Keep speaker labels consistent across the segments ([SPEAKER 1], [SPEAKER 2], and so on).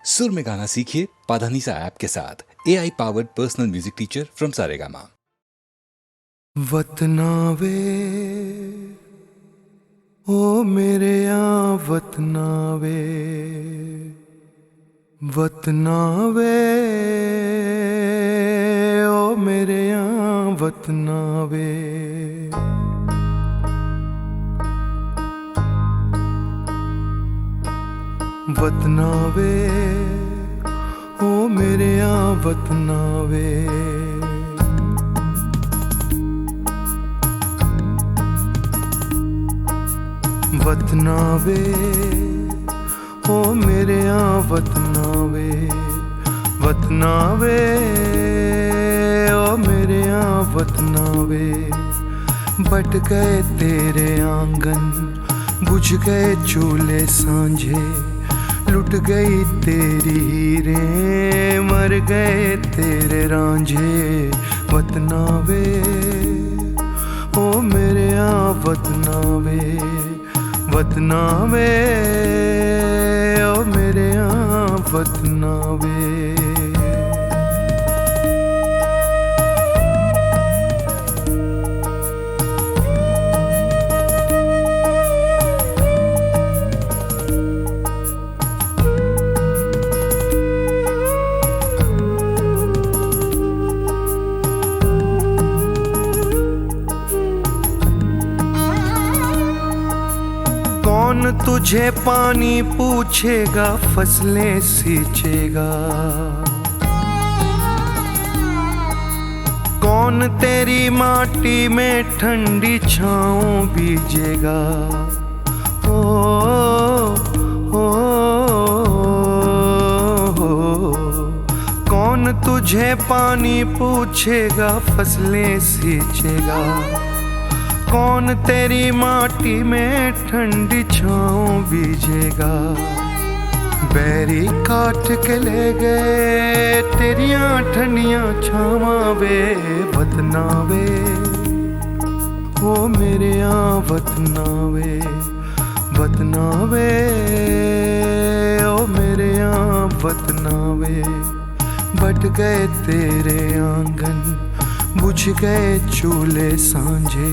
[SPEAKER 1] सुर में गाना सीखिए पाधानीसा ऐप के साथ। AI powered personal music teacher from Saregama.
[SPEAKER 2] वतना वे ओ मेरे यहाँ वतना वे, वतना वे ओ मेरे यहाँ वतना वे। वतना वे ओ मेरे यहाँ वतना वे। वतना वे ओ मेरे यहाँ वतना वे, वतना वे ओ मेरे यहाँ वतना वे। बट गए तेरे आंगन, बुझ गए चूल्हे सांझे, लुट गई तेरी हीरें, मर गए तेरे रांझे। वतना वे ओ मेरे यहाँ वतना वे, वतना वे ओ मेरे यहाँ वतना वे। कौन तुझे पानी पूछेगा, फसलें सींचेगा? कौन तेरी माटी में ठंडी छाँव बीजेगा? ओ, ओ, कौन तुझे पानी पूछेगा, फसलें सींचेगा? कौन तेरी माटी में ठंडी छाँव बीजेगा? बैरी काट के ले गए तेरियां ठंडियां छावां वे। वतना वे ओ मेरे यहाँ वतना वे, वतना वे ओ मेरे यहाँ वतना वे। बट गए तेरे आंगन, बुझ गए चूल्हे सांझे,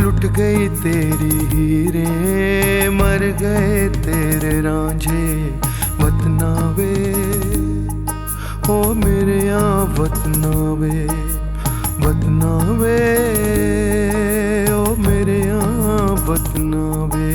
[SPEAKER 2] लुट गई तेरी हीरें, मर गए तेरे रांझे। वतना वे ओ मेरे यहाँ वतना वे, वतना वे ओ मेरे यहाँ वतना वे।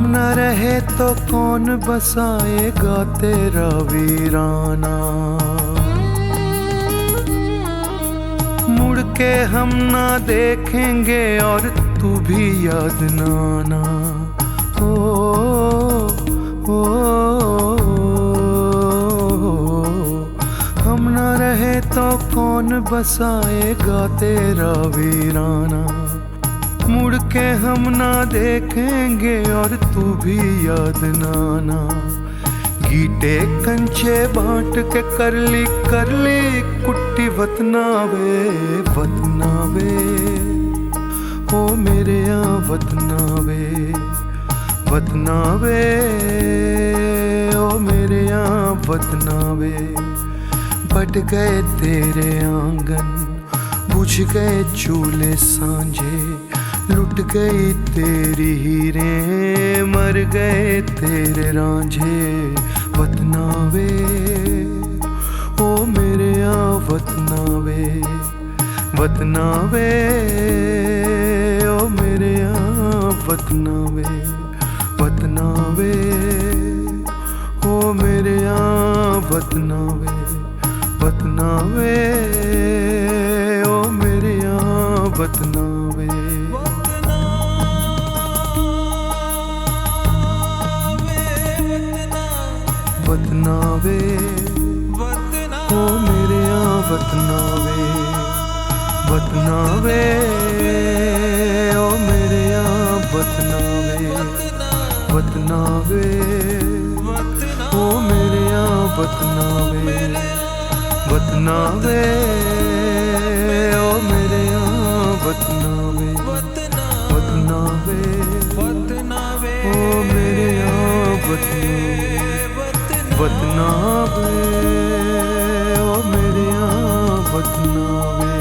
[SPEAKER 2] न रहे तो कौन बसाएगा तेरा वीराना? मुड़ के हम ना देखेंगे और तू भी याद ना आना। ओ, ओ, हम ना रहे तो कौन बसाएगा तेरा वीराना? मुड़ के हम ना देखेंगे और तू भी याद ना आना। गीटे कंचे बांट के कर ली कुट्टी वतना वे, वतना वे ओ मेरे यहाँ वतना वे, वतना वे ओ मेरे यहाँ वतना वे। बट गए तेरे आंगन, बुझ गए चूल्हे सांझे, लुट गई तेरी हीरें, मर गए तेरे रांझे। वतना वे ओ मेरे यहाँ वतना वे, वतना वे ओ मेरे यहाँ वतना वे, वतना वे ओ मेरे यहाँ वतना वे, वतना वे ओ मेरे यहाँ वतना वे। वतना वे ओ मेरे यहाँ वतना वे, वतना वे ओ मेरे यहाँ वतना वे, वतना वे ओ मेरे यहाँ वतना वे, वतना वे ओ मेरे यहाँ वतना वे, वतना वे ओ मेरे यहाँ वतना वे, वतना वे ओ मेरे यहाँ वतना वे।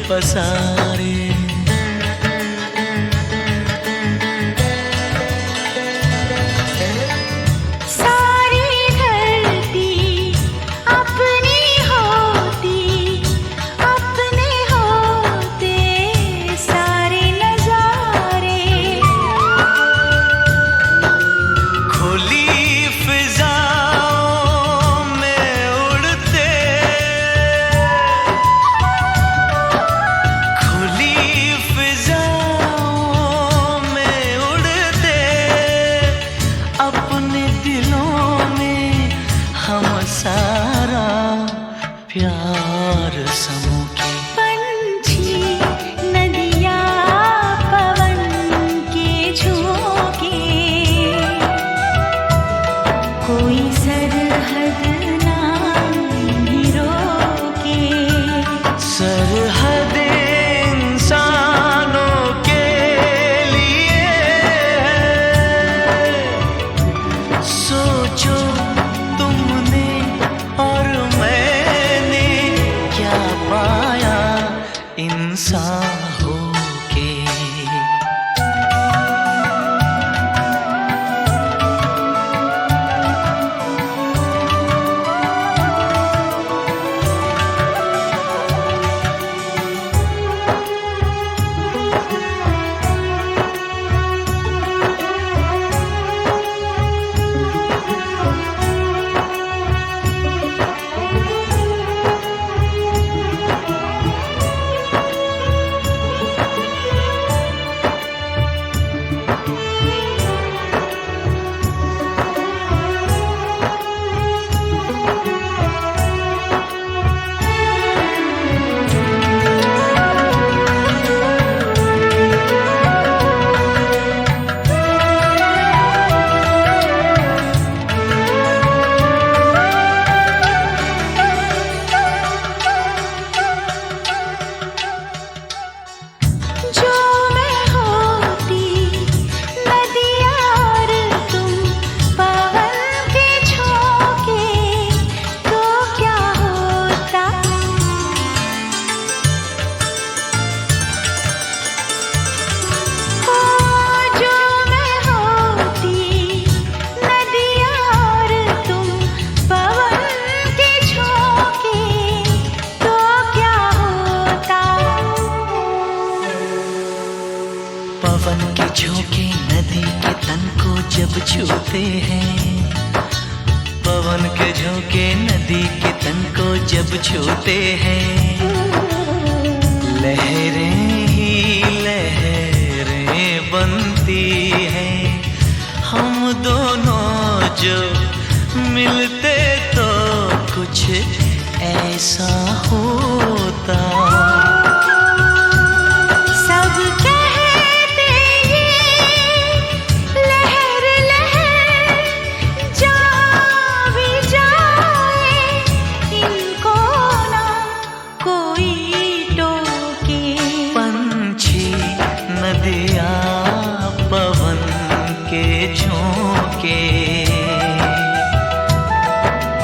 [SPEAKER 3] पसारे
[SPEAKER 4] सारी धरती अपनी हो
[SPEAKER 3] प्यार समूह के
[SPEAKER 4] पंछी नदिया पवन के झोंके, कोई सरहद ना इन्हें रोके।
[SPEAKER 3] सरहद इंसानों के लिए है। सोचो तुमने और मैंने क्या पाया इंसान होके।
[SPEAKER 4] जो मैं होती नदिया और तुम पवन के झोंके, तो क्या होता। ओ जो मैं होती नदिया और तुम पवन के झोंके, तो क्या होता।
[SPEAKER 3] पवन के झोंके नदी के तन को जब छूते हैं, पवन के झोंके नदी के तन को जब छूते हैं, लहरें ही लहरें बनती हैं। हम दोनों जो मिलते तो कुछ ऐसा होता।
[SPEAKER 4] सब कहते ये लहर लहर जा भी जाए, इनको ना कोई टोके।
[SPEAKER 3] पंछी नदिया पवन के झोंके,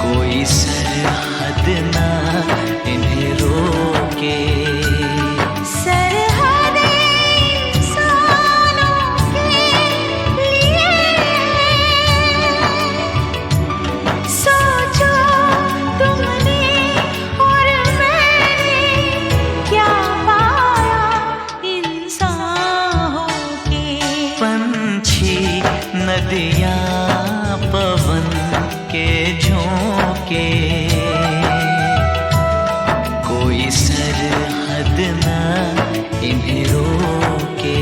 [SPEAKER 3] कोई सरहद ना इन्हें रोके।
[SPEAKER 4] सरहद इंसानों के लिए है। सोचो तुमने और मैंने क्या पाया इंसान होके।
[SPEAKER 3] पंछी नदिया पवन के झोंके, कोई सरहद ना इन्हें रोके।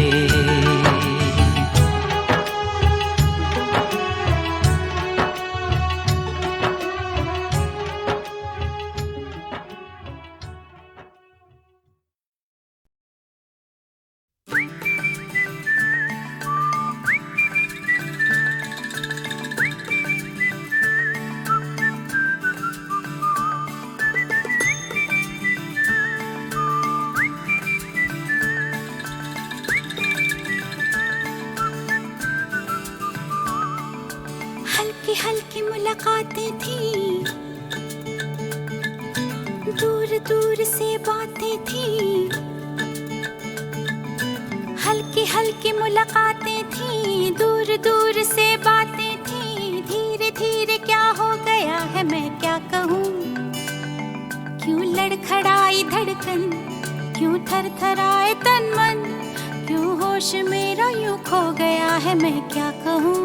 [SPEAKER 4] हल्की हल्की मुलाकातें थी, दूर दूर से बातें थी। हल्की हल्की मुलाकातें थी, दूर दूर से बातें थी। धीरे धीरे क्या हो गया है मैं क्या कहूँ। क्यों लड़खड़ाई धड़कन, क्यों थरथराए तन मन, क्यों होश मेरा यूं खो गया है मैं क्या कहूँ।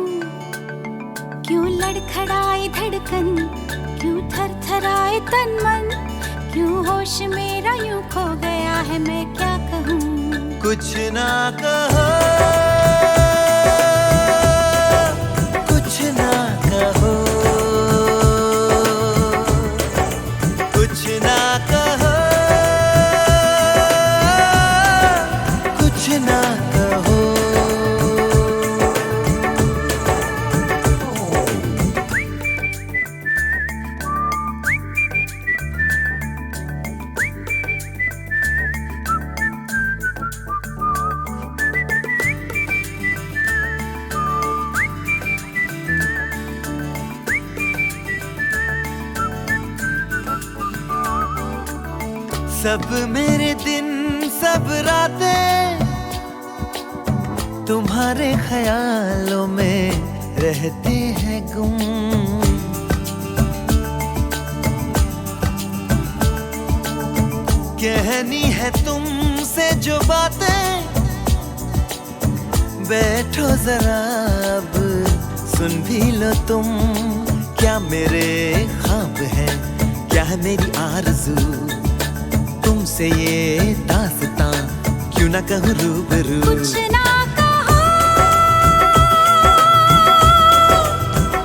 [SPEAKER 4] क्यों लड़खड़ाई धड़कन, क्यों थरथराए तन मन, क्यों होश मेरा यूं खो गया है मैं क्या कहूँ।
[SPEAKER 2] कुछ ना कहो, कुछ ना कहो, कुछ ना सब मेरे दिन सब रातें तुम्हारे ख्यालों में रहते हैं गुम। कहनी है तुमसे जो बातें, बैठो जरा अब सुन भी लो तुम। क्या मेरे ख्वाब है, क्या है मेरी आरज़ू, तुमसे ये दास्तां क्यों ना कहूँ रूबरू।
[SPEAKER 4] कुछ ना कहो,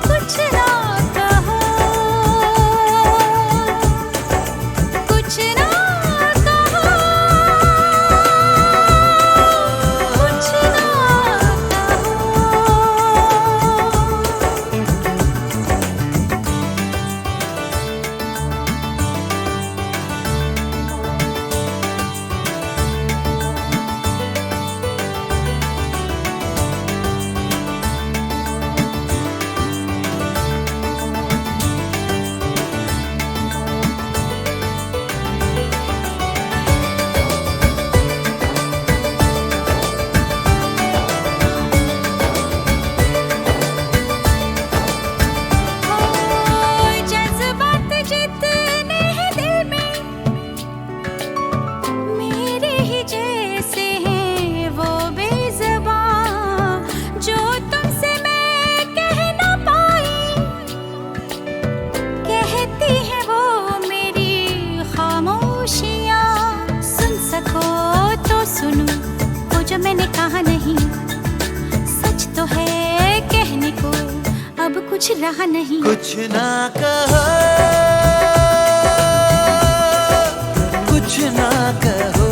[SPEAKER 4] कुछ ना कहो, कुछ ना कहो, कुछ ना मैंने कहा नहीं, सच तो है कहने को अब कुछ रहा नहीं।
[SPEAKER 2] कुछ ना कहो, कुछ ना कहो,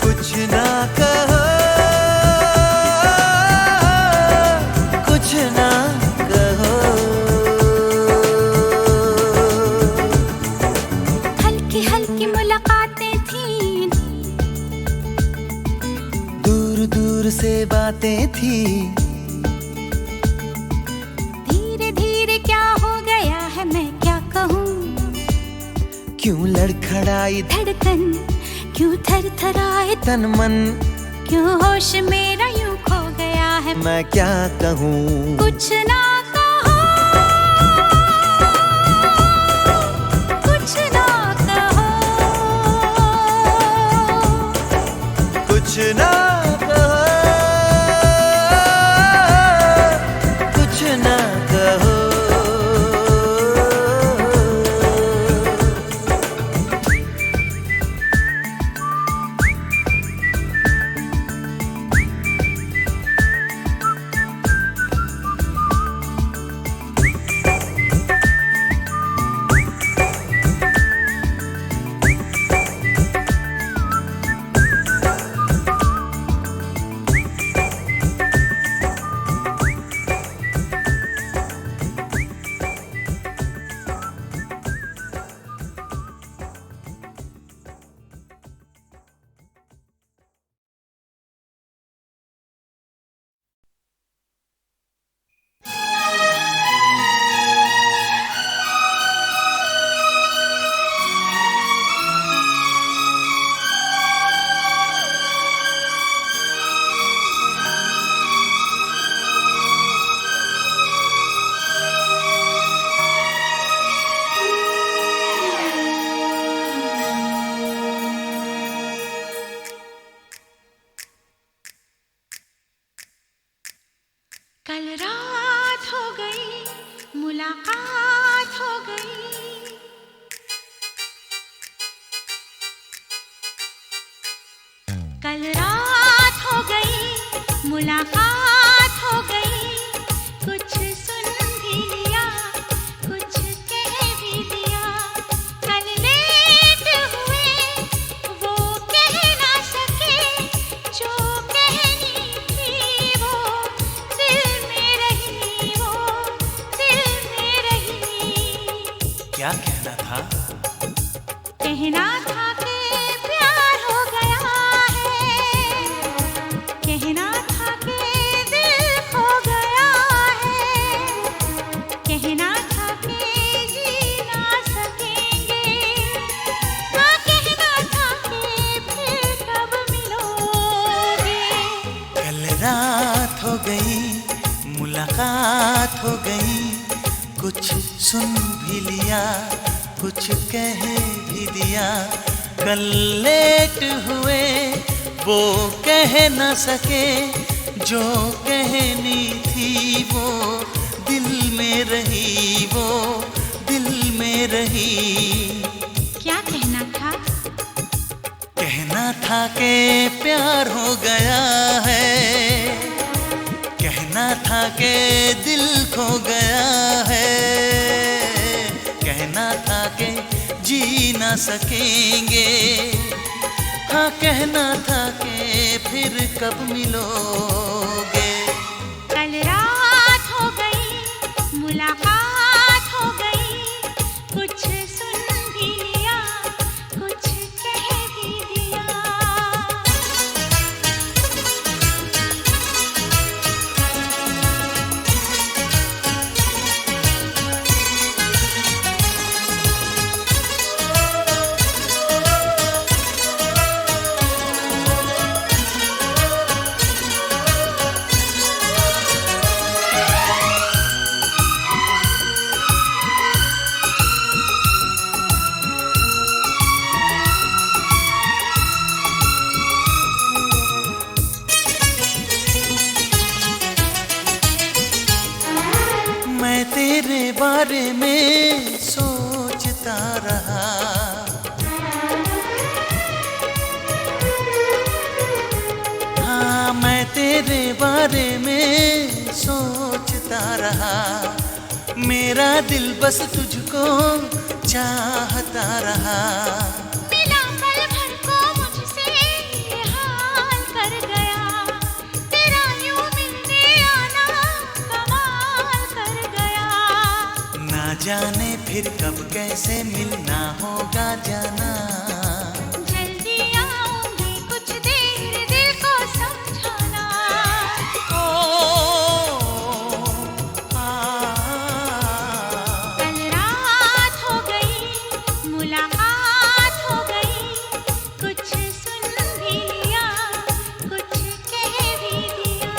[SPEAKER 2] कुछ ना कहो, कुछ ना कहो।
[SPEAKER 4] हल्की हल्की मुलाकातें थी,
[SPEAKER 2] दूर दूर से बातें थी,
[SPEAKER 4] धीरे धीरे क्या हो गया है मैं क्या कहूँ।
[SPEAKER 2] क्यों लड़खड़ाई
[SPEAKER 4] धड़कन, क्यों थरथराए
[SPEAKER 2] तन मन,
[SPEAKER 4] क्यों होश मेरा यूं खो गया है
[SPEAKER 2] मैं क्या कहूँ।
[SPEAKER 4] कुछ ना कहो, कुछ ना कहो,
[SPEAKER 2] कुछ ना कहो, कुछ ना कहो।
[SPEAKER 4] कल रात हो गई, मुलाकात हो गई, कल रात हो गई, मुलाकात हो गई। कुछ सुन भी लिया, कुछ कह भी दिया, कल लेट हुए वो कह ना सके, जो कहनी थी वो दिल में रही, वो दिल में रही।
[SPEAKER 2] क्या कहना था?
[SPEAKER 4] कहना था कि प्यार हो गया है, कहना था कि दिल खो गया है, कहना था कि जी ना सके
[SPEAKER 2] सुन भी लिया, कुछ कह भी दिया। कल लेट हुए वो कह न सके, जो कहनी थी वो दिल में रही, वो दिल में रही।
[SPEAKER 4] क्या कहना था?
[SPEAKER 2] कहना था कि प्यार हो गया है, कहना था कि दिल खो गया है, कहना था कि जी ना सकेंगे। हाँ कहना था कि फिर कब मिलोगे।
[SPEAKER 4] कल रात हो गई, मुलाकात हो गई, कुछ सुन भी लिया, कुछ कह भी दिया।
[SPEAKER 2] मैं तेरे बारे में सोचता रहा, हाँ मैं तेरे बारे में सोचता रहा। मेरा दिल बस तुझको चाहता रहा।
[SPEAKER 4] मिला पल भर को मुझसे ये हाल कर गया, तेरा यूं मिलने आना कमाल कर गया।
[SPEAKER 2] ना जाने फिर कब कैसे मिलना होगा जाना।
[SPEAKER 4] जल्दी आऊंगी कुछ देर दिल को समझाना। कल रात हो गई, मुलाकात हो गई, कुछ सुन भी लिया, कुछ कह भी दिया।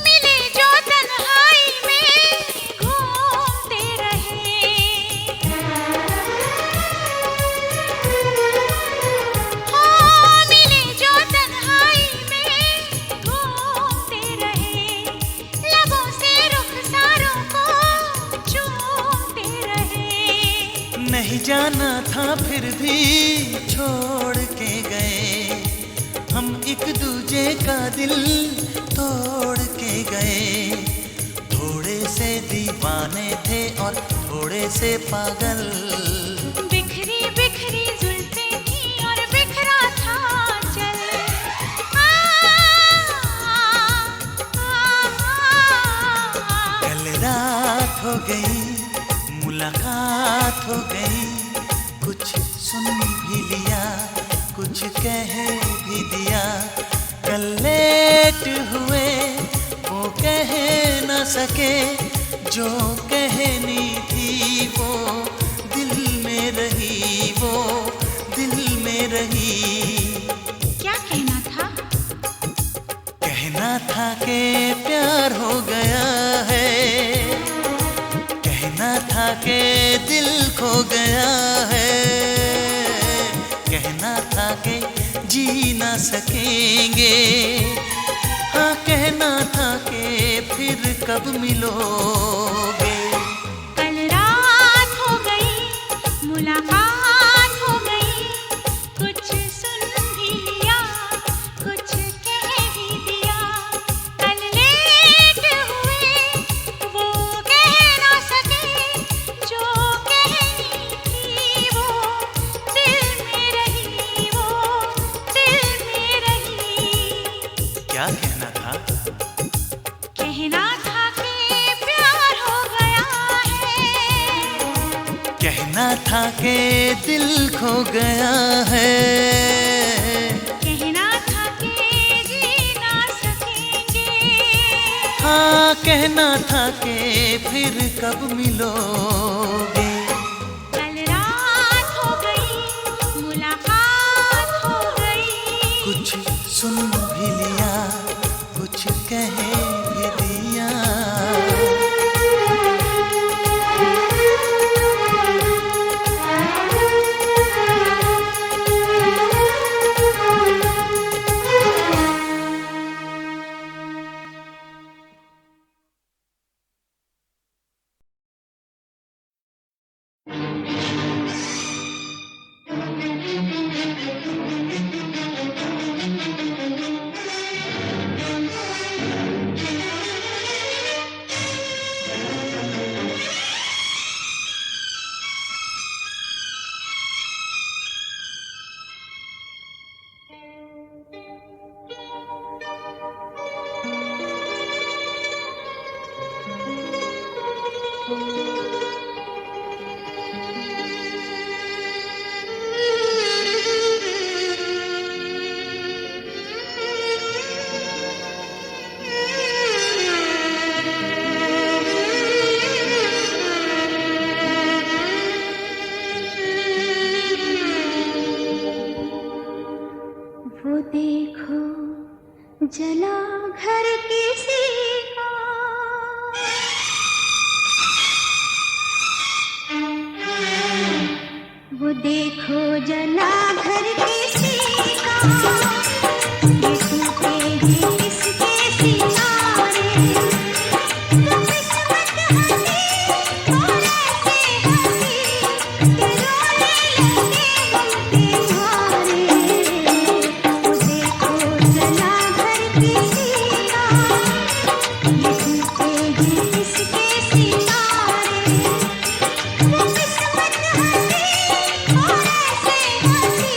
[SPEAKER 4] मिले जो तन्हाई में घूमते रहे, हाँ मिले जो तन्हाई में घूमते रहे, लबों से रुखसारों को चूमते रहे।
[SPEAKER 2] नहीं जाना था फिर भी छोड़ के गए, हम एक दूजे का दिल तोड़ के गए। थोड़े से दीवाने थे और थोड़े से पागल।
[SPEAKER 4] बिखरी बिखरी जुल्फें थी और बिखरा था चल।
[SPEAKER 2] कल रात हो गई, मुलाकात हो गई, कुछ सुन भी लिया, कुछ कह भी दिया। कल लेट हुए वो कह न सके, जो कहनी थी वो दिल में रही, वो दिल में रही।
[SPEAKER 4] क्या कहना था?
[SPEAKER 2] कहना था कि प्यार हो गया है, कहना था कि दिल खो गया है, कहना था कि जी ना सकेंगे। हाँ कहना था कि फिर कब मिलोगे।
[SPEAKER 4] कल रात हो गई, मुलाकात हो गई, कुछ सुन भी लिया, कुछ कह भी दिया। कल लेट हुए वो कह ना सके, जो कहनी थी वो
[SPEAKER 2] के दिल खो गया है।
[SPEAKER 4] कहना था कि जी ना सकेंगे,
[SPEAKER 2] हाँ कहना था कि फिर कब मिलोगे।
[SPEAKER 4] कल रात हो गई, मुलाकात हो गई।
[SPEAKER 2] कुछ सुन भी लिया, कुछ कह भी दिया।
[SPEAKER 4] वो देखो जला घर किसी का, वो देखो जला घर किसी का। ये टूटे हैं किसके सितारे, वो किस्मत हंसी और ऐसे हंसी कि रोने लगे हम तुम्हारे। वो देखो जला घर किसी का, ये टूटे हैं किसके सितारे, वो किस्मत हंसी और ऐसे हंसी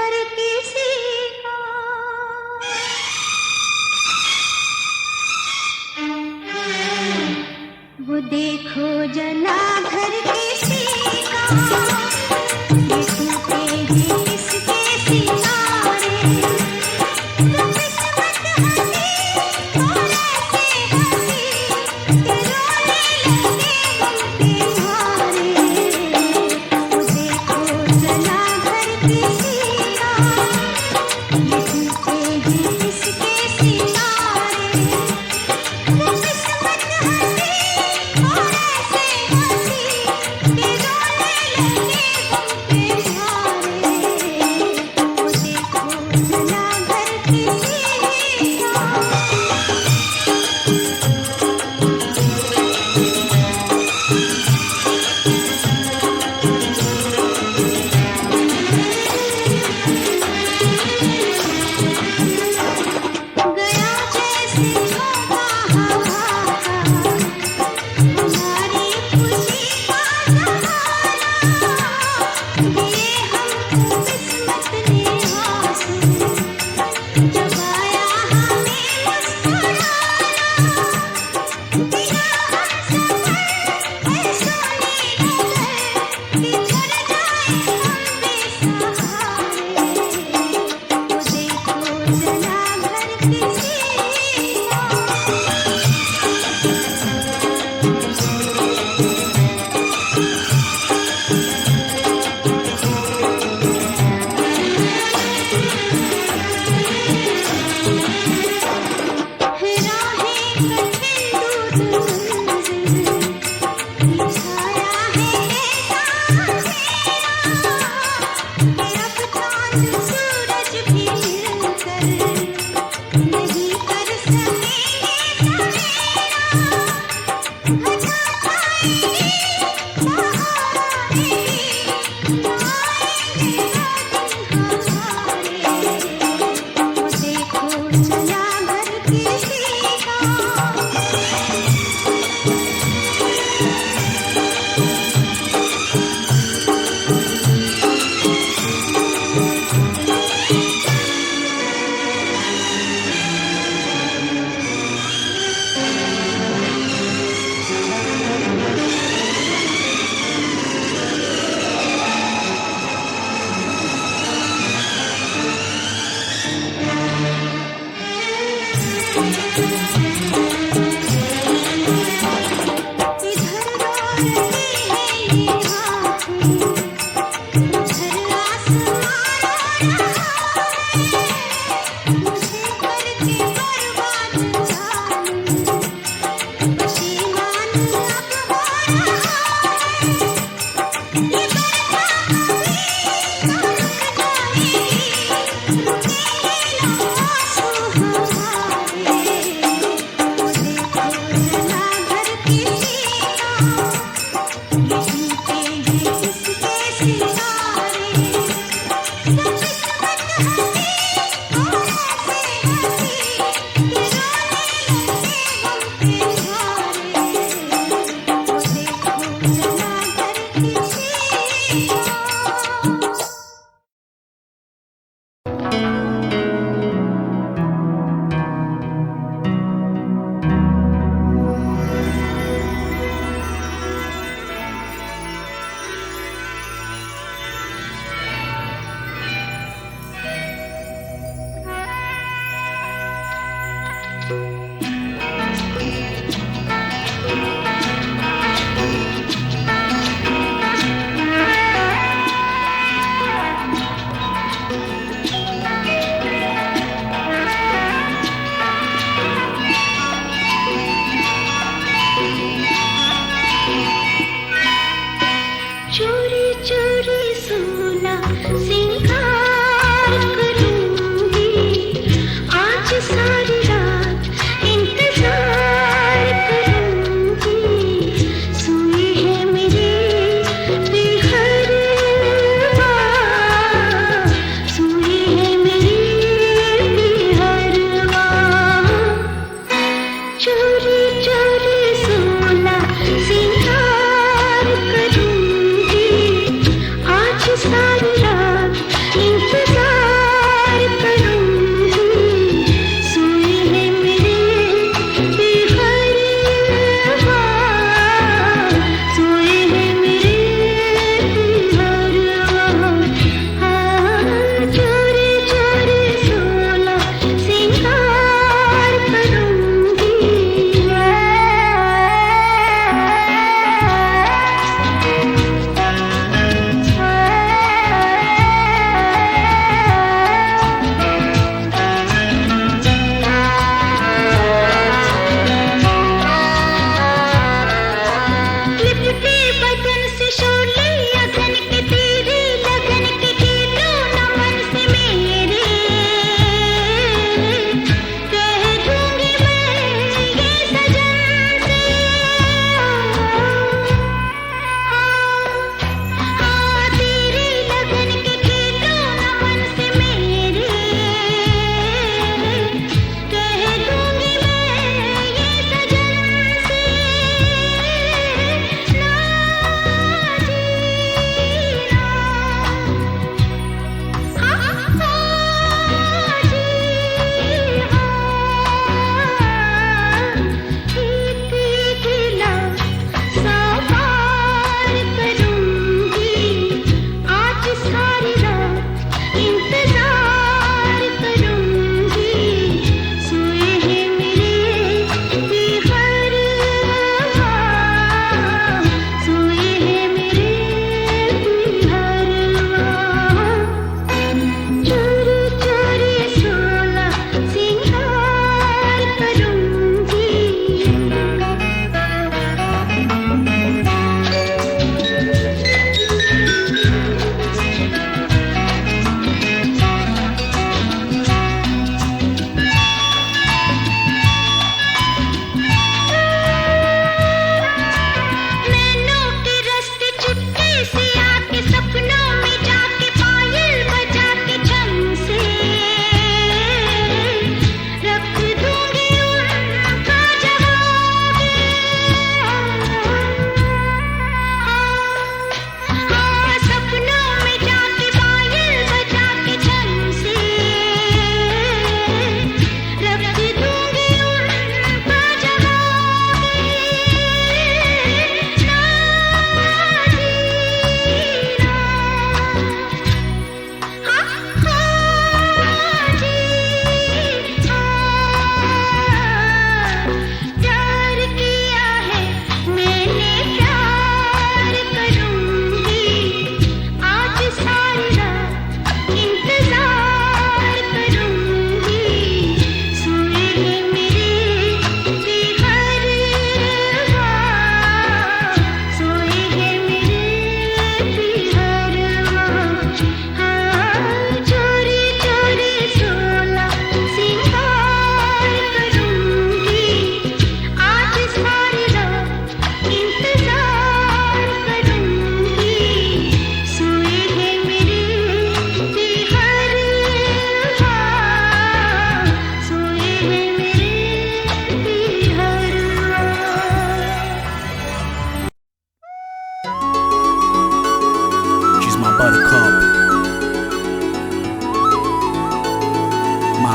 [SPEAKER 4] घर किसी का। वो देखो जना घर किसी का, ये टूटे हैं किसके सितारे। वो किस्मत हंसी और ऐसे हंसी कि रोने लगे हम तुम्हारे। वो देखो जना घर किसी का, ये टूटे हैं किसके सितारे। वो किस्मत हंसी और ऐसे हंसी कि रोने लगे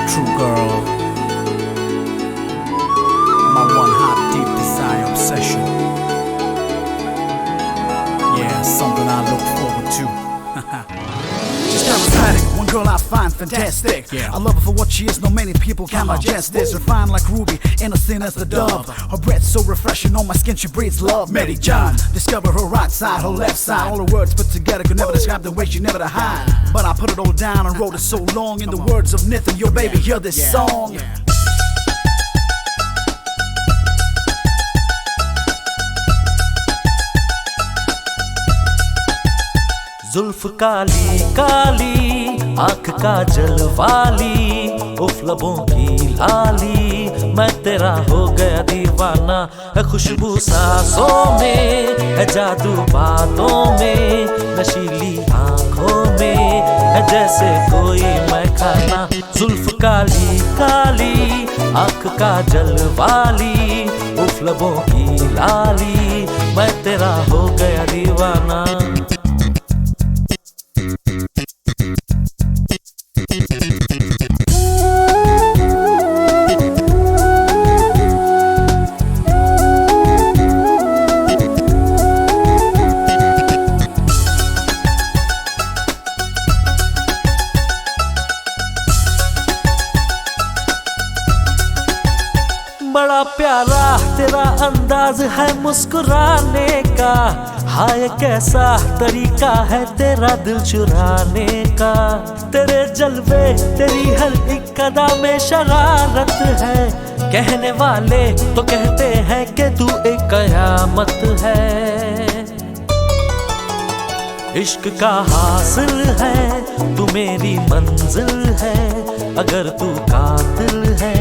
[SPEAKER 5] true, girl. My one hot, deep desire, obsession. Yeah, something I look forward to. She's charismatic, one girl I find fantastic. I love her for what she is, no many people can digest this. Refined like ruby, innocent as the dove. Her breath so refreshing, on my skin she breathes love. Mary John, discover her right side, her left side. All her words put together could never describe the way she never to hide. But I put it all down and wrote it so long. In the words of Nithin, your baby, hear this song.
[SPEAKER 3] जुल्फ काली काली आँख का जलवाली उफ लबों की लाली मैं तेरा हो गया दीवाना है खुशबू सांसों में है जादू बातों में नशीली आँखों में है जैसे कोई मैं खाना जुल्फ काली काली आँख का जलवाली उफ लबों की लाली मैं तेरा हो गया दीवाना बड़ा प्यारा तेरा अंदाज है मुस्कुराने का हाय कैसा तरीका है तेरा दिल चुराने का तेरे जलवे तेरी हर एक अदा में शरारत है कहने वाले तो कहते हैं कि तू एक कयामत है इश्क का हासिल है तू मेरी मंजिल है अगर तू कातिल है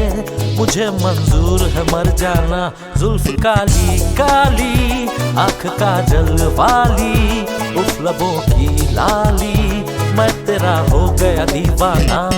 [SPEAKER 3] मुझे मंजूर है मर जाना जुल्फ काली काली आँख का जलवाली उफ लबों की लाली मैं तेरा हो गया दीवाना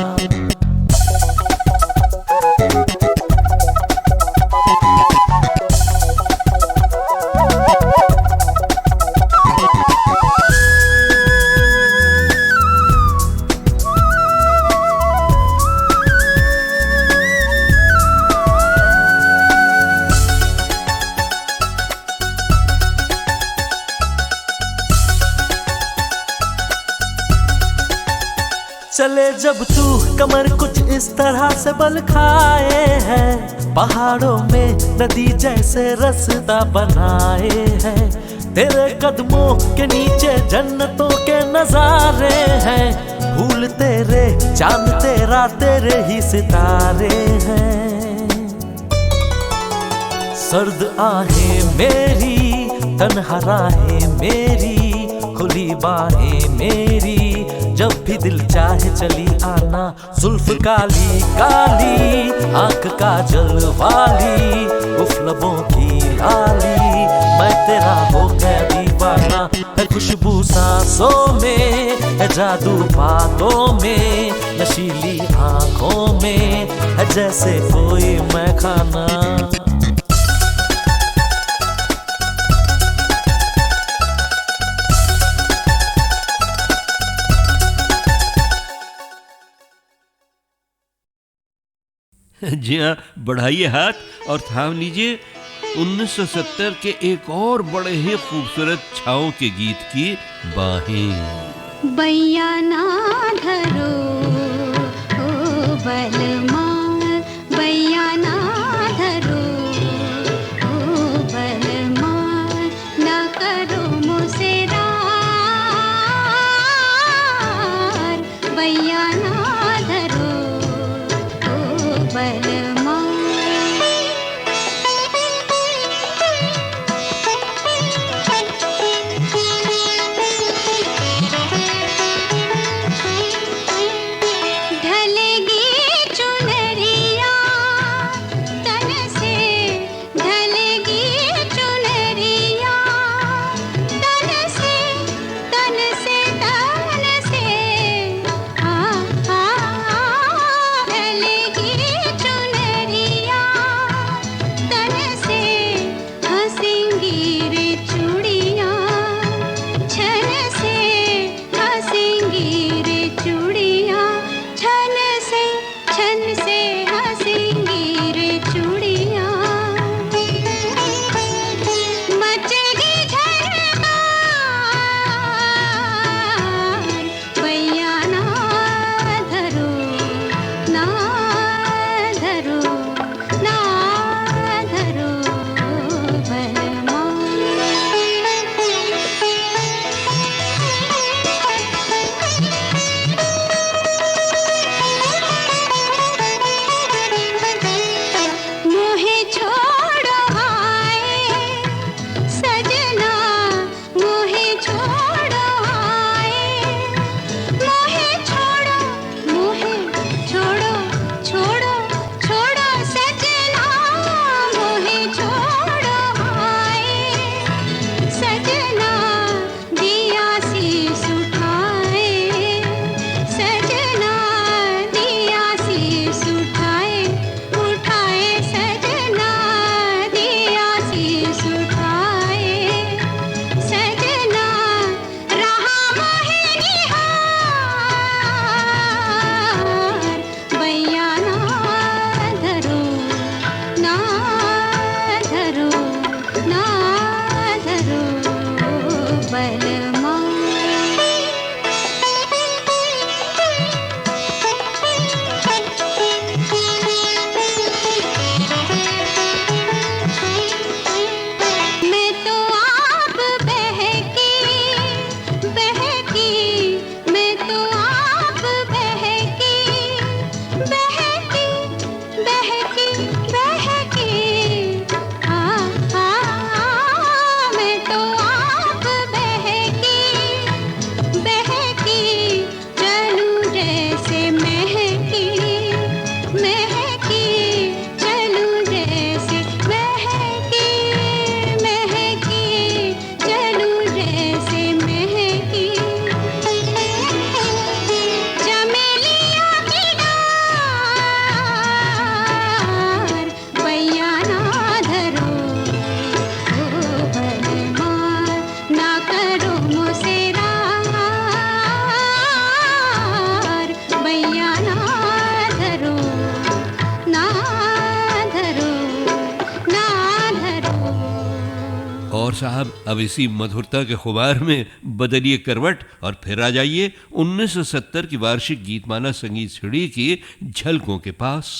[SPEAKER 3] चले जब तू कमर कुछ इस तरह से बल खाए हैं पहाड़ों में नदी जैसे रास्ता बनाए हैं तेरे कदमों के नीचे जन्नतों के नजारे हैं फूल तेरे चांद तेरा तेरे ही सितारे हैं सर्द आहें मेरी तन्हा राहें मेरी खुली बाहें मेरी जब भी दिल चाहे चली आना जुल्फ काली काली आँख का जलवाली उफ लबों की लाली मैं तेरा हो गया दीवाना है खुशबू सांसों में है जादू बातों में नशीली आँखों में है जैसे कोई मैं खाना
[SPEAKER 6] जी हाँ बढ़ाइए हाथ और थाम लीजिए 1970 के एक और बड़े ही खूबसूरत छाओं के गीत की बाहें
[SPEAKER 4] बैया ना धरो ओ बलमा बैया ना धरो ओ बलमा ना करो मुझसे बैया ना धरो ओ बलमा
[SPEAKER 6] साहब अब इसी मधुरता के खुमार में बदलिए करवट और फिर आ जाइए 1970 की वार्षिक गीतमाला संगीत सीढ़ी की झलकों के पास।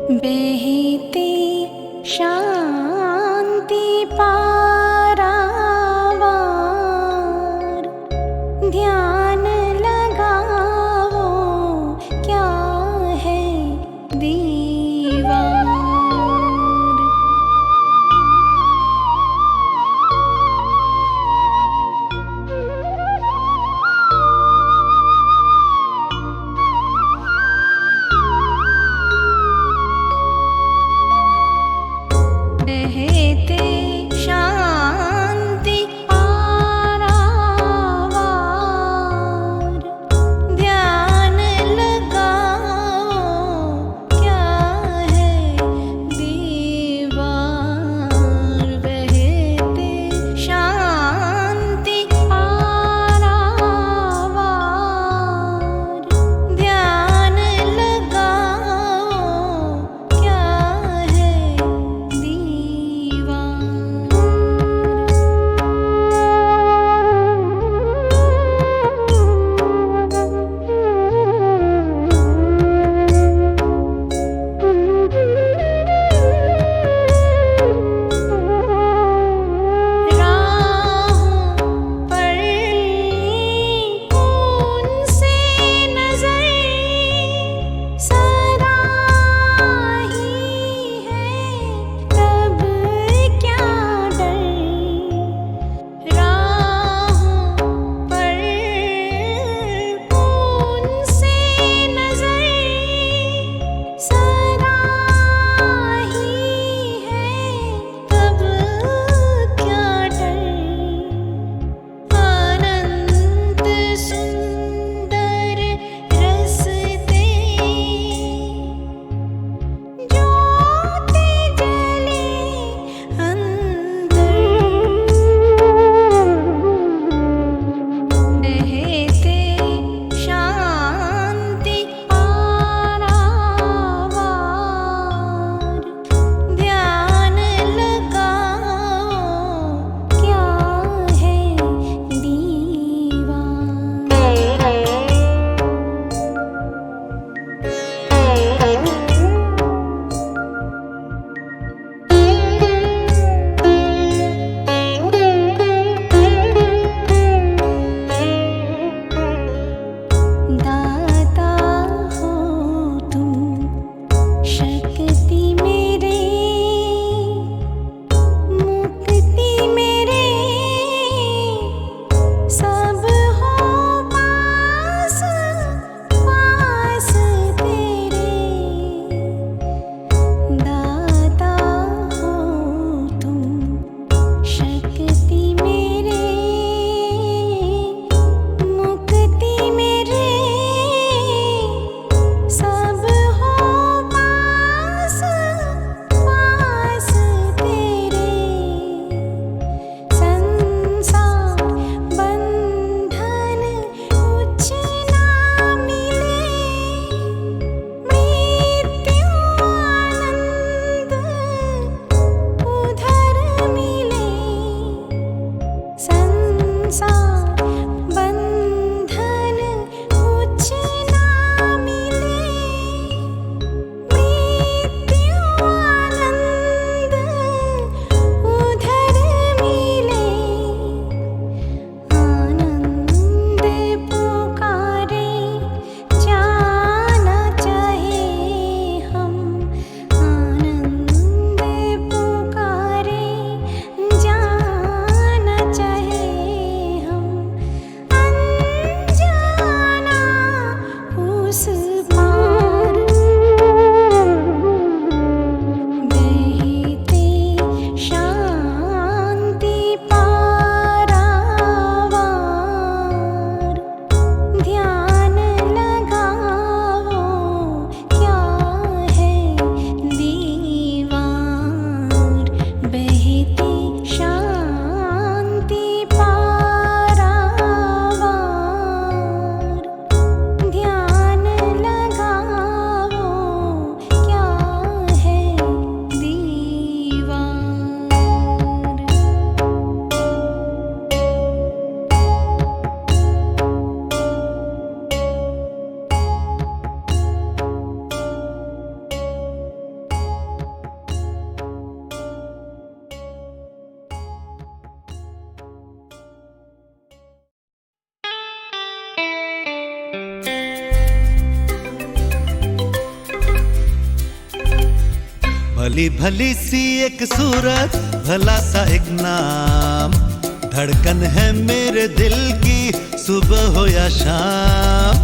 [SPEAKER 4] बहते शांति पारावार ध्यान लगाओ क्या है दीवार।
[SPEAKER 2] भली भली सी एक सूरत, भला सा एक नाम, धड़कन है मेरे दिल की सुबह हो या शाम।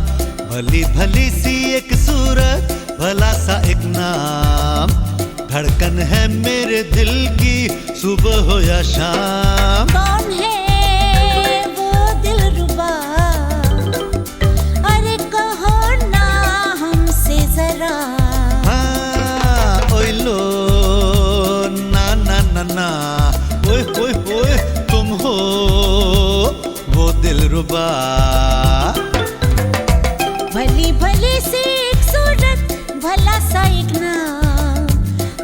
[SPEAKER 2] भली भली सी एक सूरत, भला सा एक नाम, धड़कन है मेरे दिल की सुबह हो या शाम।
[SPEAKER 4] कौन है वो दिलरुबा, अरे कहो ना हमसे जरा।
[SPEAKER 2] हाँ, ओए लो ना ना ना ना, ओए ओए ओए तुम हो वो दिलरुबा।
[SPEAKER 4] भली भली सी एक सूरत, भला सा एक नाम,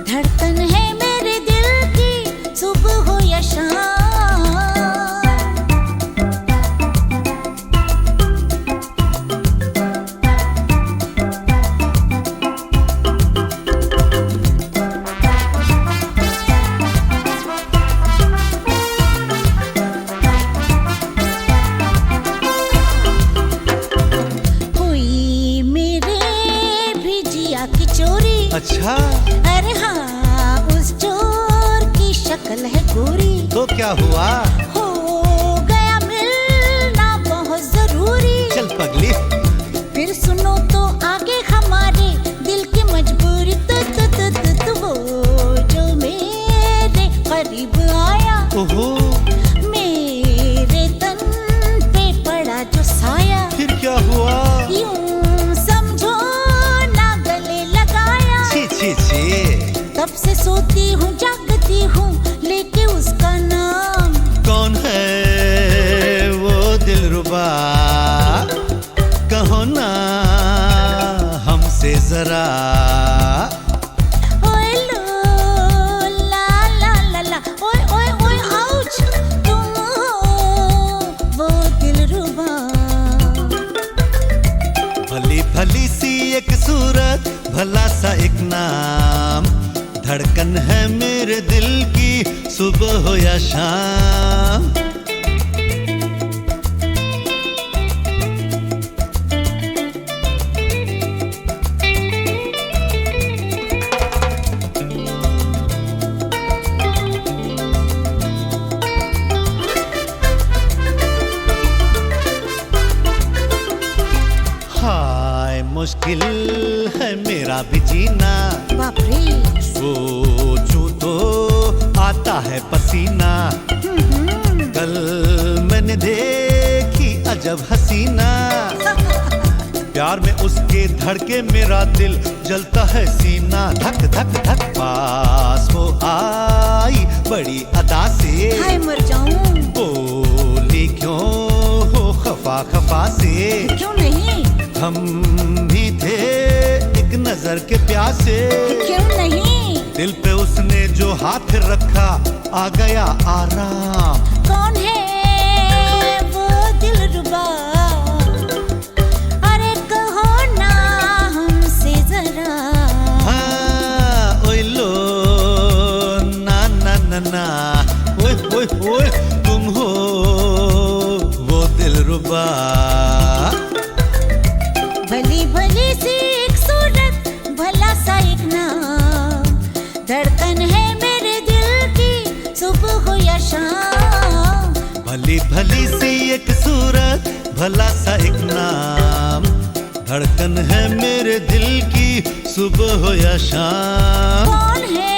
[SPEAKER 4] धड़कन है मेरे दिल की सुबह हो या शाम। हुई मेरे भी जिया की चोरी,
[SPEAKER 2] अच्छा
[SPEAKER 4] अरे हाँ उस चोर की शक्ल है गोरी।
[SPEAKER 2] तो क्या हुआ?
[SPEAKER 4] हो गया मिलना बहुत जरूरी।
[SPEAKER 2] चल पगली।
[SPEAKER 4] फिर सुनो तो आगे हमारे दिल की मजबूरी। तो वो जो मेरे करीब आया,
[SPEAKER 2] ओहो
[SPEAKER 4] मेरे तन पे पड़ा जो साया,
[SPEAKER 2] फिर क्या हुआ?
[SPEAKER 4] यूं समझो ना गले लगाया।
[SPEAKER 2] छी छी छी।
[SPEAKER 4] तब से सोती हूँ जागती हूँ लेके उसका नाम।
[SPEAKER 2] कौन है वो दिलरुबा, कहो ना हमसे जरा।
[SPEAKER 4] ओए लो ला ला ला ला, ओए ओए ओए आउच, तुम हो वो दिलरुबा।
[SPEAKER 2] भली भली सी एक सूरत, भला सा एक नाम, धड़कन है मेरे दिल की सुबह हो या शाम। हाय मुश्किल है मेरा भी जीना,
[SPEAKER 4] बाप रे।
[SPEAKER 2] सोचूं तो आता है पसीना। कल मैंने देखी अजब हसीना, प्यार में उसके धड़के मेरा दिल जलता है सीना। धक धक धक पास वो आई बड़ी अदा से,
[SPEAKER 4] हाय मर जाऊं।
[SPEAKER 2] बोली क्यों हो खफा खफा से।
[SPEAKER 4] क्यों नहीं,
[SPEAKER 2] हम भी थे एक नजर के प्यासे।
[SPEAKER 4] क्यों नहीं।
[SPEAKER 2] दिल पे उसने जो हाथ रखा आ गया आराम।
[SPEAKER 4] कौन है वो दिलरुबा, अरे कहो ना हमसे जरा।
[SPEAKER 2] हाँ, ओए लो ना ना ना ना, ओए ओए ओए तुम हो वो दिलरुबा।
[SPEAKER 4] भली भली सी एक सूरत, भला सा एक नाम, धड़कन है मेरे दिल की सुबह हो या शाम।
[SPEAKER 2] भली भली सी एक सूरत, भला सा एक नाम, धड़कन है मेरे दिल की सुबह हो या शाम।
[SPEAKER 4] कौन है